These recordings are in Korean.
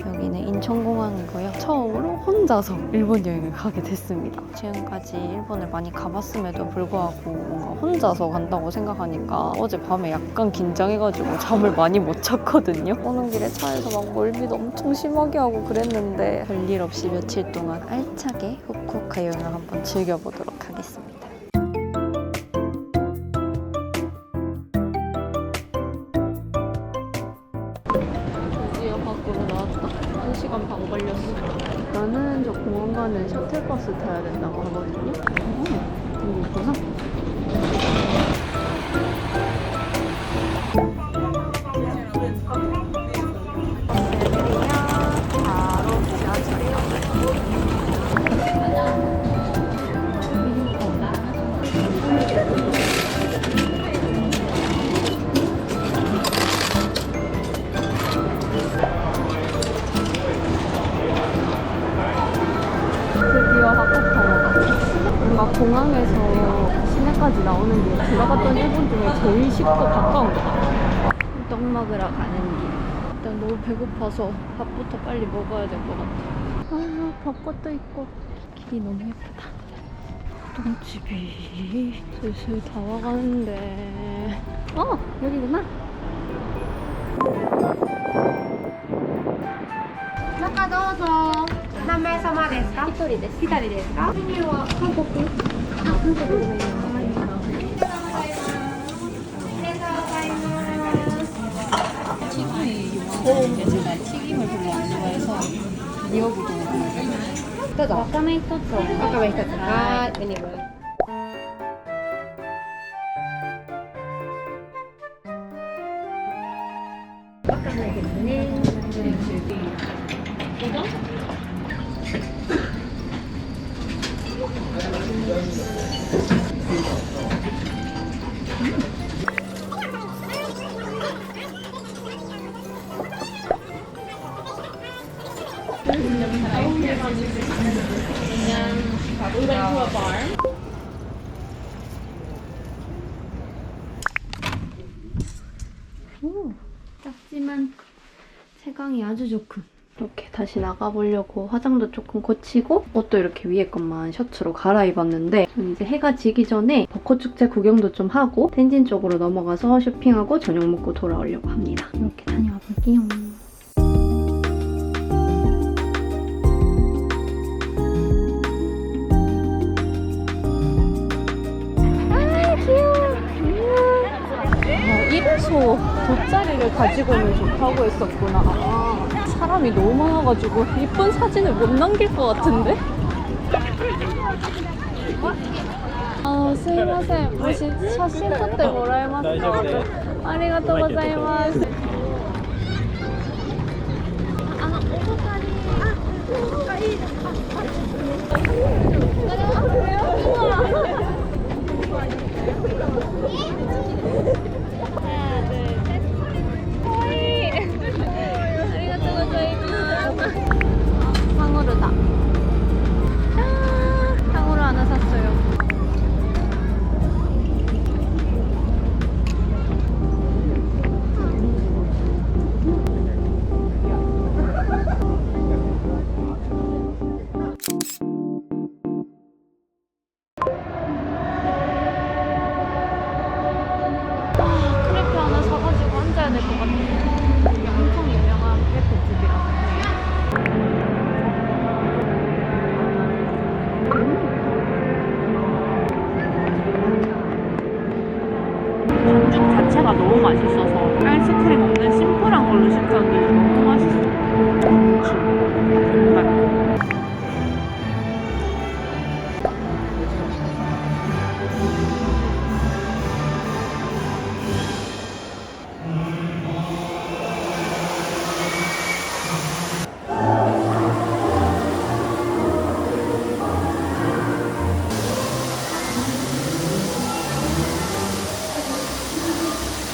여기는 인천공항이고요. 처음으로 혼자서 일본 여행을 가게 됐습니다. 지금까지 일본을 많이 가봤음에도 불구하고 뭔가 혼자서 간다고 생각하니까 어젯밤에 약간 긴장해가지고 잠을 많이 못 잤거든요. 오는 길에 차에서 막 멀미도 엄청 심하게 하고 그랬는데 별일 없이 며칠 동안 알차게 후쿠오카 여행을 한번 즐겨보도록 하겠습니다. 드디어 밖으로 나왔다. 1시간 반 걸렸어. 나는 저 공항 가는 셔틀버스 타야 된다고 하거든요. 여기 있구나. 바로 지하철이요. 드디어 하코타야가 뭔가 공항에서 시내까지 나오는 게 제가 갔던 일본 중에 제일 쉽고 가까운 것 같아요. 떡 먹으러 가는 길. 일단 너무 배고파서 밥부터 빨리 먹어야 될 것 같아요. 아, 벚꽃도 있고 길이 너무 예쁘다. 똥집이 슬슬 다 와가는데 여기구나. 中どうぞ。何名様ですか？一人です。一人ですか？メニューは韓国。韓国でございます。ありがとうございます。 튀김이 유명한데 제가 튀김을 별로 안 좋아해서 미역을 좀 먹어요. どうぞ。わかめ一つお願いします。わかめ一つ。はい。メニュー。わかめですね。오, 작지만 채광이 아주 좋군. 이렇게 다시 나가보려고 화장도 조금 고치고 옷도 이렇게 위에 것만 셔츠로 갈아입었는데 저는 이제 해가 지기 전에 벚꽃 축제 구경도 좀 하고 텐진 쪽으로 넘어가서 쇼핑하고 저녁 먹고 돌아오려고 합니다. 이렇게 다녀와 볼게요. 이래서 돗자리를 가지고 오면 좋다고 했었구나. 사람이 너무 많아가지고 이쁜 사진을 못 남길 것 같은데? 스미마셍. 혹시 사진撮ってもらえますか? ありがとうございます. 탕후루다. 짠! 탕후루 하나 샀어요. 크레페 하나 사가지고 앉아야 될 것 같아요. 이게 엄청 유명한 크레페집이라서. 반죽 자체가 너무 맛있어서 아이스크림 없는 심플한 걸로 시켰는데 너무 맛있어. 정말.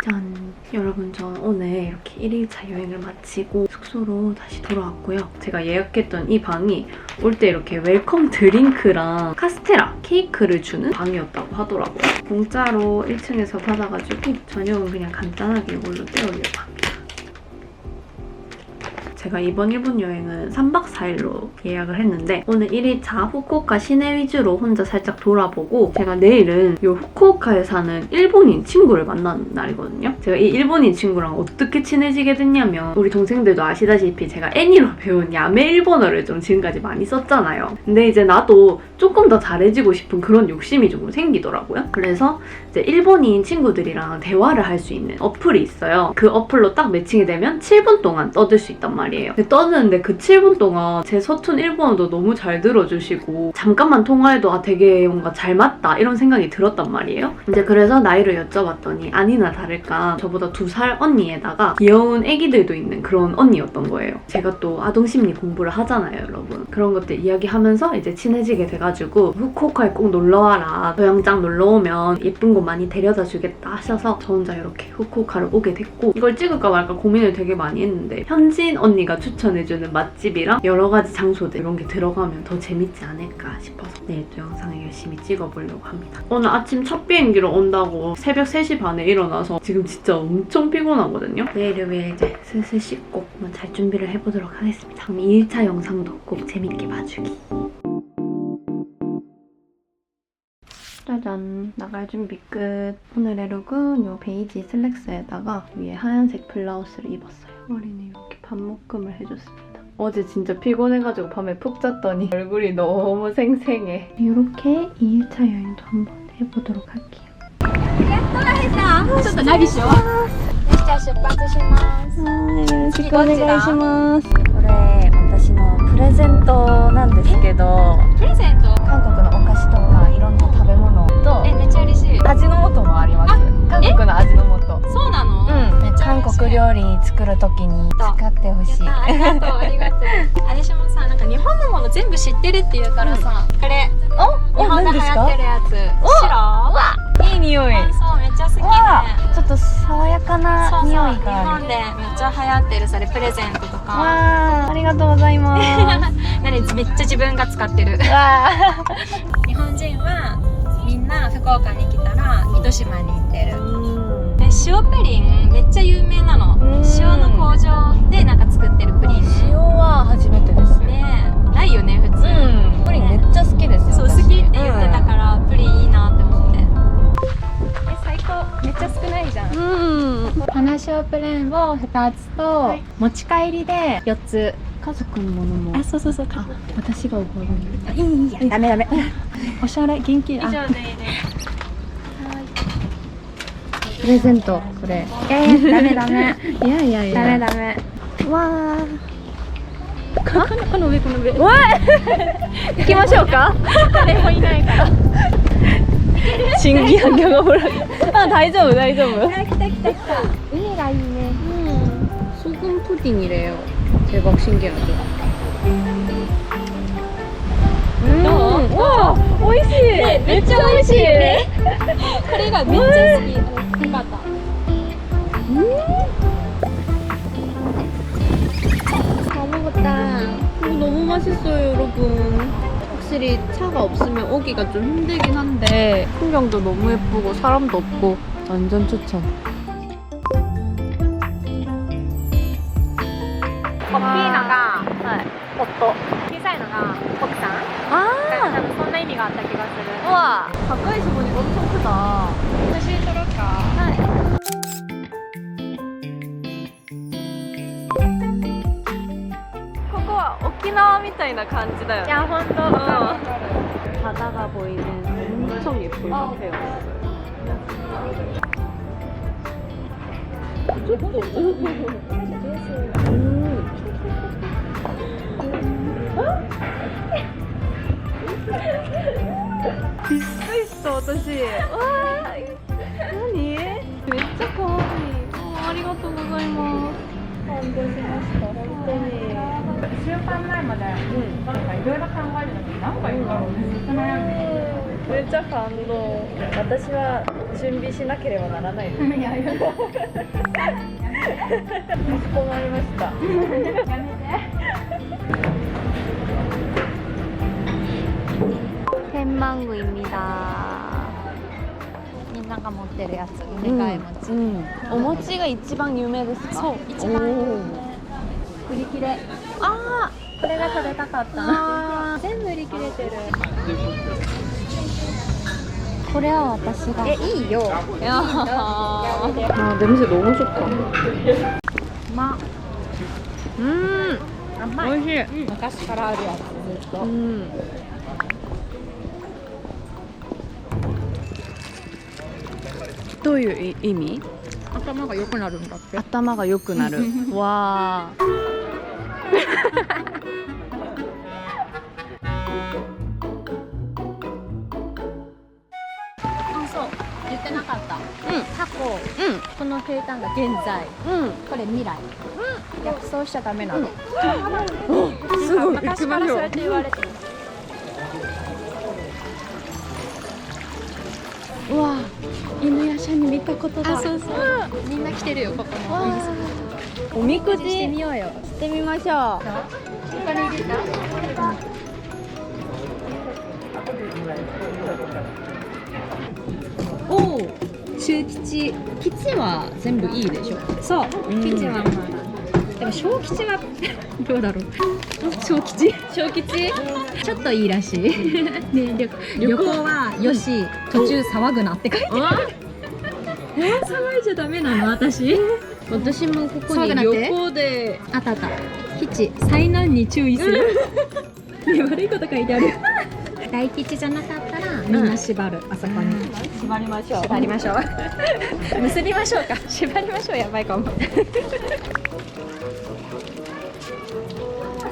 짠! 여러분, 저 오늘 이렇게 1일차 여행을 마치고 숙소 숙소로 다시 돌아왔고요. 제가 예약했던 이 방이 올 때 이렇게 웰컴 드링크랑 카스테라 케이크를 주는 방이었다고 하더라고요. 공짜로 1층에서 받아가지고 저녁은 그냥 간단하게 이걸로 때우려고 합니다. 제가 이번 일본 여행은 3박 4일로 예약을 했는데 오늘 1일차 후쿠오카 시내 위주로 혼자 살짝 돌아보고 제가 내일은 이 후쿠오카에 사는 일본인 친구를 만나는 날이거든요. 제가 이 일본인 친구랑 어떻게 친해지게 됐냐면 우리 동생들도 아시다시피 제가 애니로 배운 야매 일본어를 좀 지금까지 많이 썼잖아요. 근데 이제 나도 조금 더 잘해지고 싶은 그런 욕심이 조금 생기더라고요. 그래서 이제 일본인 친구들이랑 대화를 할 수 있는 어플이 있어요. 그 어플로 딱 매칭이 되면 7분 동안 떠들 수 있단 말이에요. 근데 떠드는데 그 7분 동안 제 서툰 일본어도 너무 잘 들어주시고 잠깐만 통화해도 되게 뭔가 잘 맞다 이런 생각이 들었단 말이에요. 이제 그래서 나이를 여쭤봤더니 아니나 다를까 저보다 2살 언니에다가 귀여운 애기들도 있는 그런 언니였던 거예요. 제가 또 아동심리 공부를 하잖아요, 여러분. 그런 것들 이야기하면서 이제 친해지게 돼가지고 후쿠오카에 꼭 놀러와라. 도영장 놀러오면 예쁜 곳 많이 데려다 주겠다 하셔서 저 혼자 이렇게 후쿠오카를 오게 됐고 이걸 찍을까 말까 고민을 되게 많이 했는데 현진 언니가 추천해주는 맛집이랑 여러 가지 장소들 이런 게 들어가면 더 재밌지 않을까 싶어서 내일 또 영상을 열심히 찍어보려고 합니다. 오늘 아침 첫 비행기로 온다고 새벽 3시 반에 일어나서 지금 진짜 엄청 피곤하거든요. 내일을 이제 슬슬 씻고 잘 준비를 해보도록 하겠습니다. 그럼 2일차 영상도 꼭 재밌게 봐주기. 짜잔, 나갈 준비 끝. 오늘의 룩은 이 베이지 슬랙스에다가 위에 하얀색 블라우스를 입었어요. 머리는 이렇게 반묶음을 해줬습니다. 어제 진짜 피곤해가지고 밤에 푹 잤더니 얼굴이 너무 생생해. 이렇게 2일차 여행도 한번 해보도록 할게요. ちょっとナビしよう。じゃあ出発します。よろしくお願いします。これ私のプレゼントなんですけど、プレゼント。韓国のお菓子とかいろんな食べ物とめっちゃ嬉しい。味の素もあります。韓国の味の素。そうなの？めっちゃ韓嬉しい。国料理作る時に使ってほしい。ありがとうありがとう。私もさなんか日本のもの全部知ってるって言うからさ、これ日本で流行ってるやつ。白？いい匂い。そうめっちゃ好きで。ちょっと爽やかなそうそう匂い日がある。本でめっちゃ流行ってるそれプレゼントとか。わあ、ありがとうございます。何めっちゃ自分が使ってる。わあ。日本人はみんな福岡に来たら糸島に行ってる。で塩プリンめっちゃ有名なの。塩の工場でなんか作ってるプリンね。塩は初めてです。ねないよね普通。プリンめっちゃ好きですよ。そう好きって言ってたからプリンいいなって思って。最高めっちゃ少ないじゃん。花塩プレーンを2つと持ち帰りで4つ。家族のものも。あそうそうそう。私がおごる。いいやダメダメ。おしゃれ元気。以上でいいです。プレゼントこれ。ダメダメ。いやいやいや。ダメダメ。わあ。この上この上。行きましょうか。誰もいないから。신기한 경험을 아,大丈夫大丈夫。来た来た来た。海がいいね。소금 푸딩이래요. 대박 신기하죠. どう？わあ、美味しい。めっちゃ美味しいね。これがめっちゃ好き。よかった。다 먹었다. 이거 너무 맛있어요, 여러분. 확실히 차가 없으면 오기가 좀 힘들긴 한데 풍경도 너무 예쁘고 사람도 없고 완전 추천.大きいのが夫、小さいのが奥さん。多分そんな意味があった気がする。 우와, 가까이서 보니까 엄청 크다. 写真撮ろうか。ここは沖縄みたいな感じだよね。いや、ほんと。바다가 보이는 엄청 예쁜 카페였어요. 비싸있어, 私. 와,何? めっちゃ可愛い。ありがとうございます。感動しました、本当に。1週間前まで、なんかいろいろ考えてたけど、何がいいんだろうね。ずっと悩んで。めっちゃ感動。私は準備しなければならないです。いやいや。こまりました。やめて。天満宮입니다. みんなが持ってるやつ、梅替え餅。お餅が一番有名ですか？そう、一番有名。売り切れ。あこれが食べたかったな。全部売り切れてる。これは私が。いいよ。いやー、냄새 너무 좋다. ま。甘い。美味しい。昔からあるやつずっと。どういう意味？頭が良くなるんだって。頭が良くなる。わー。あ、そう。言ってなかった。過去、この平坦が現在、これ未来。逆走しちゃダメなの。すごい。昔からそうやって言われてる。うわ、犬屋舎に見たことだ。あ、そうそう。みんな来てるよ、ここのお店。おみくじしてみようよ。してみましょう。お金入れた？おお、中吉。吉は全部いいでしょ。そう。吉はまあ。でも小吉はどうだろう。小吉？小吉？ちょっといいらしい。ね、旅行はよし。途中騒ぐなって書いてある。騒いじゃダメなの私。私もここに旅行で。あったあった。吉、災難に注意する。ね、悪いこと書いてある。大吉じゃなかったらみんな縛る、あそこに。縛りましょう。縛りましょう。結びましょうか。縛りましょう。やばいかも。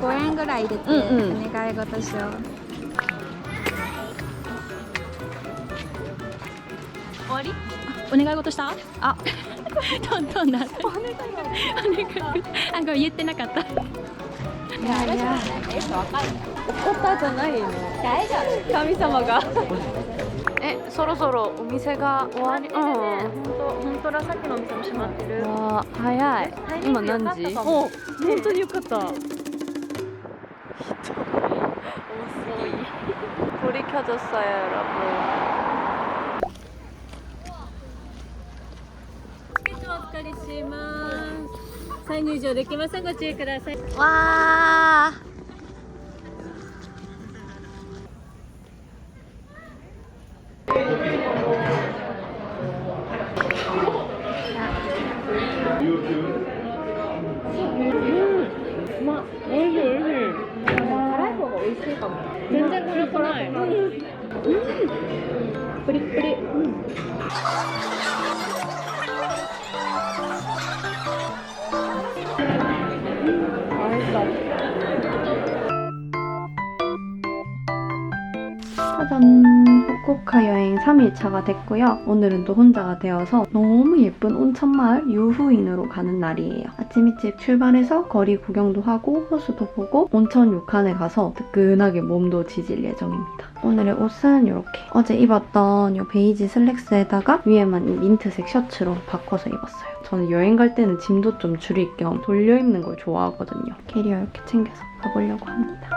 5円ぐらい入れて、お願い事しよう。終わり？お願い事した？あ、トントンだ。お願い。あ、これ言ってなかった。いやいや。怒ったじゃないの。大丈夫。神様が。そろそろお店が終わり。本当だ、さっきのお店も閉まってる。わー、早い。今何時？お、本当によかった。遅い. 불이 켜졌어요, 여러분. 티켓 오프카리시마스. 再入場できません。ご注意ください。와.全然辛くない。プリップリ。짜잔! 후쿠오카 여행 3일차가 됐고요. 오늘은 또 혼자가 되어서 너무 예쁜 온천마을 유후인으로 가는 날이에요. 아침 일찍 출발해서 거리 구경도 하고 호수도 보고 온천 욕한에 가서 뜨끈하게 몸도 지질 예정입니다. 오늘의 옷은 이렇게 어제 입었던 이 베이지 슬랙스에다가 위에만 이 민트색 셔츠로 바꿔서 입었어요. 저는 여행 갈 때는 짐도 좀 줄일 겸 돌려 입는 걸 좋아하거든요. 캐리어 이렇게 챙겨서 가보려고 합니다.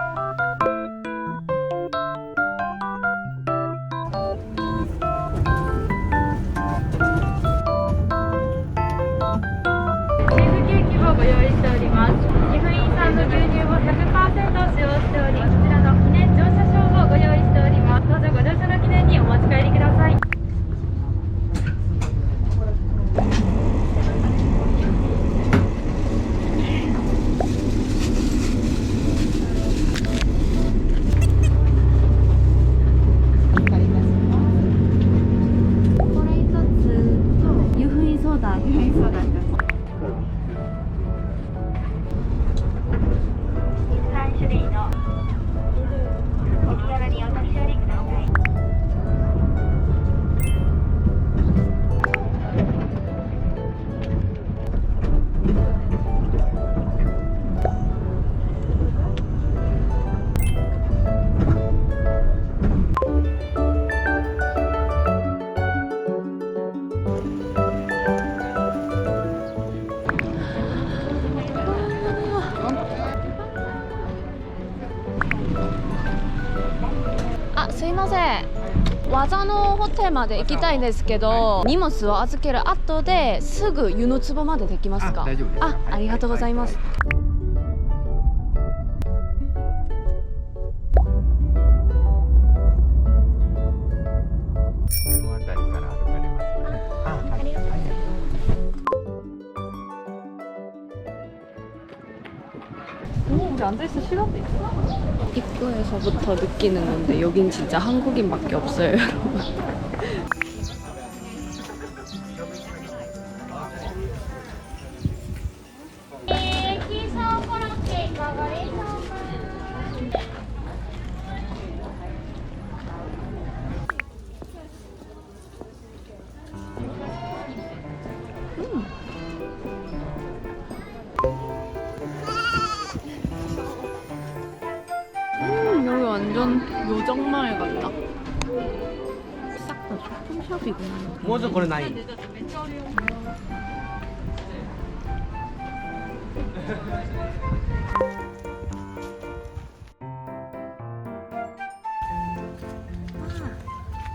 ません。技のホテルまで行きたいんですけど、荷物を預ける後ですぐ湯の壺までできますか？大丈夫です。ありがとうございます。この辺りから歩かれますね。ありがとうございます。우리 앉아있을 시간도 있어. 입구에서부터 느끼는 건데 여긴 진짜 한국인밖에 없어요, 여러분. 여기 완전 요정마을 같다. 싹 다 쇼핑샵이구나. もうちょっとこれない。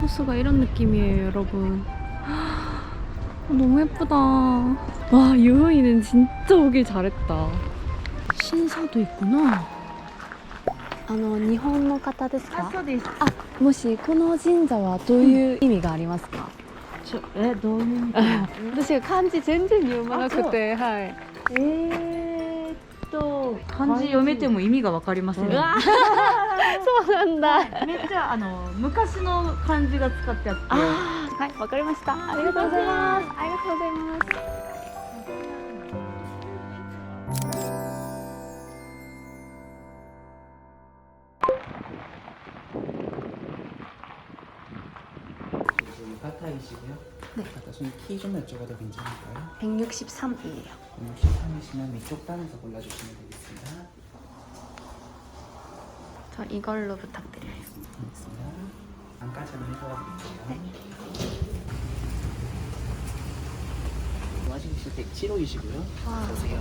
호수가 이런 느낌이에요, 여러분. 너무 예쁘다. 와, 유흥이는 진짜 오길 잘했다. 신사도 있구나. 日本の方ですか？そうです。もしこの神社はどういう意味がありますか？どういう意味？私漢字全然読まなくて、はい。漢字読めても意味がわかりません。うわそうなんだ。めっちゃ昔の漢字が使ってあって。はい、わかりました。ありがとうございます。ありがとうございます。바타이시고요. 네. 바타 손 키 좀 여쭤봐도 괜찮을까요? 163이에요. 163이시면 위쪽 단에서 골라주시면 되겠습니다. 저 이걸로 부탁드려요. 알겠습니다. 안까지 한번 해줘가 드릴게요. 네. 좋아하시실 때 175이시고요. 와. 보세요.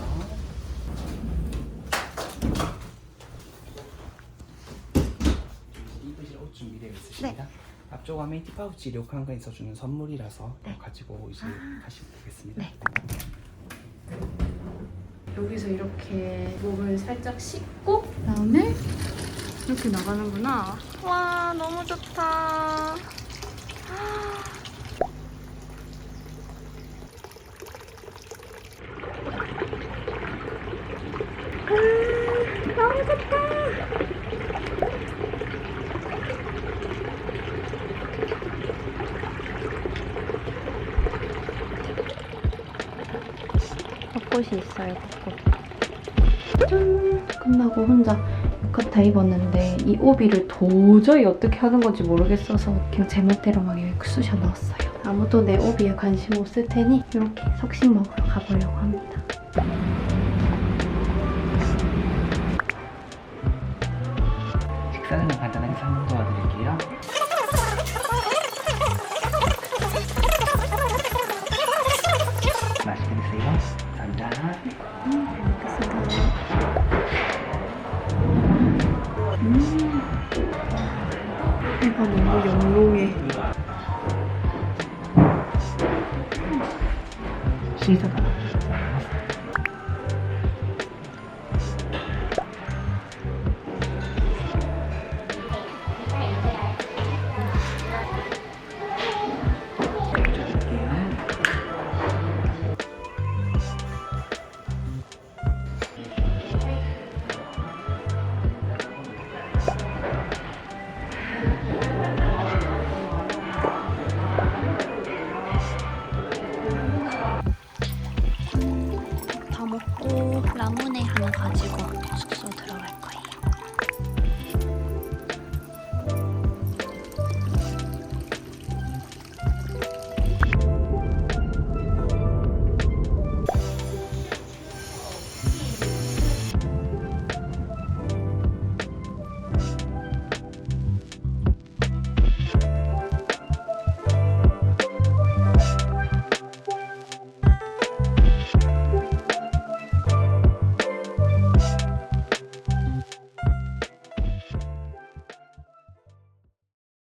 입으실 옷 준비되어 있으십니다. 앞쪽 아메니티 파우치 료칸가에서 주는 선물이라서 가지고 이제 가시면 되겠습니다. 네. 여기서 이렇게 목을 살짝 씻고 그다음에 이렇게 나가는구나. 와, 너무 좋다. 너무 좋다. 벚꽃이 있어요, 벚꽃. 짠! 끝나고 혼자浴衣입었는데 이 오비를 도저히 어떻게 하는 건지 모르겠어서 그냥 제멋대로 막 여기 쑤셔 넣었어요. 아무도 내 오비에 관심 없을 테니 이렇게 석식 먹으러 가보려고 합니다. 식사는 간단하게 설명 도와드릴게요. 맛있게 드세요. 감사합니다. 배가 너무 영롱해. 시사가 다 먹고 라무네 하나 가지고 숙소